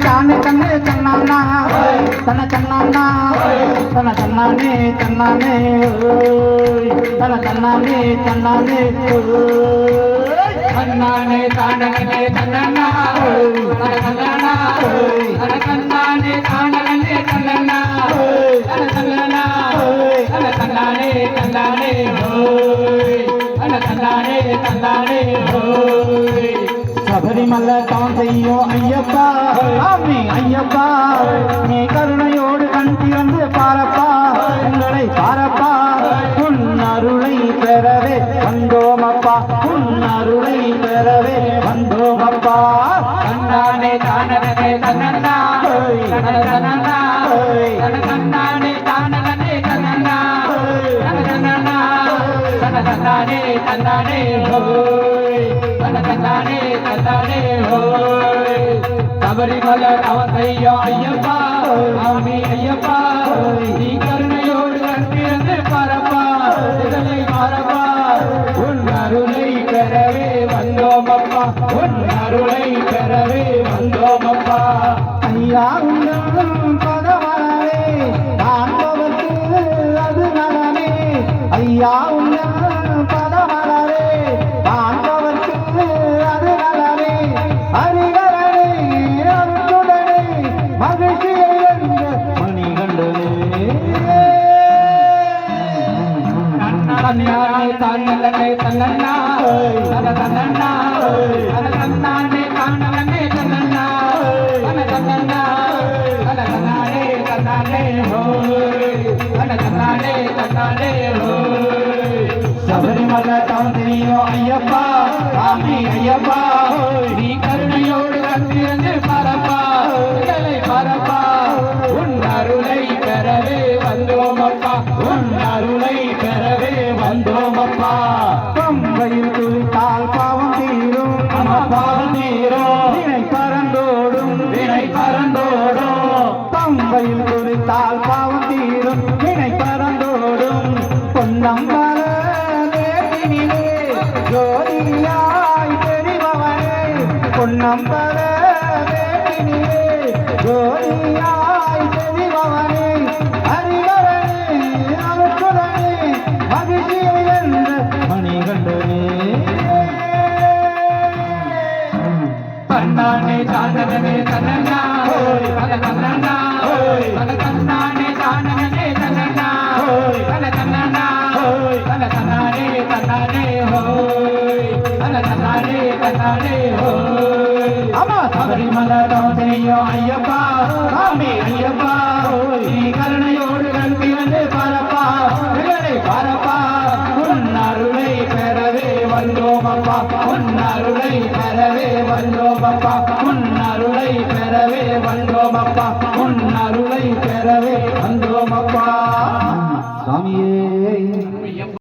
தானே தன்னே தன்னானா தன தன்னானா தன தன்னானே தன்னானே தன தன்னானே தன்னானே தன்னானே தானே தன்னானா தன தன்னானா தன தன்னானே தானே தன்னானா தன தன்னானா தன தன்னானே தன்னானே தன தன்னானே தன்னானே சபரிமலை தான் செய்யும் ஐயப்பா சாமி ஐயப்பா நீ கருணையோடு கண் திறந்து பாரப்பா உங்களை பாரப்பா உன் அருளை பெறவே வந்தோமப்பா உன் அருளை பெறவே வந்தோமப்பா தன்னானே தானே தன்னன்னா தனதனனா தனதன்னானே தானே தன்னன்னா தனதனனா தனதன்னானே தன்னானே தனதன்னானே தன்னானே சபரிமலை அவன் செய்யோ ஐயப்பா சாமி ஐயப்பா நீ கருணையோடு கண்டிருந்து பரப்பா இதனை மறப்பா உன் அருளை பெறவே வந்தோமப்பா உன் அருளை பெறவே வந்தோமப்பா ஐயா உன்னும் பதவரவே காண்பவர்க்கு அது நலமே ஐயா உன்னும் பதவரவே காண்பவர்க்கு அது நலமே ஹரிகரனே அருளுடனே மகிழ்ச்சியை என்ற மணிகண்டனே தன்னானே தானே தன்னன்னா தன தன்னன்னா தன தன்னானே தானே தன்னன்னா தன தன்னன்னா தன தன்னானே தன்னானே தன தன்னானே தன்னானே சபரிமலை தான் தெரியும் ஐயப்பா சாமி ஐயப்பா நீ கருணையோடு கண்டிருந்து பரப்பா பரப்பா உன் அருளை பெறவே வந்தோமப்பா உன் அருளை பெறவே வந்தோமப்பா பம்பையில் குளித்தால் பாவம் தீரும் பாவம் தீரும் வினை பறந்தோடும் வினை பறந்தோடும் பம்பையில் குளித்தால் பாவம் தீரும் வினை பறந்தோடும் பொன்னம்பல நேரினிலே ஜோதியாய் தெரிபவனே பொன்னம்பல நேரினிலே ஜோதியாய் தெரிபவனே ஹரிகரனே அருளுடனே மகிழ்ச்சியை என்ற மணிகண்டனே தன்னானே தானே தன்னன்னா தன தன்னன்னா தன தன்னானே தானே தன்னன்னா தன தன்னன்னா தன தன்னானே தன்னானே தன தன்னானே தன்னானே ஆமா சபரிமலை தான் செய்யும் ஐயப்பா சாமி ஐயப்பா நீ கருணையோடு கல்வி வந்து பரப்பா பரப்பா உன் அருளை பெறவே வந்தோமப்பா உன் அருளை பெறவே வந்தோமப்பா உன் அருளை பெறவே வந்தோமப்பா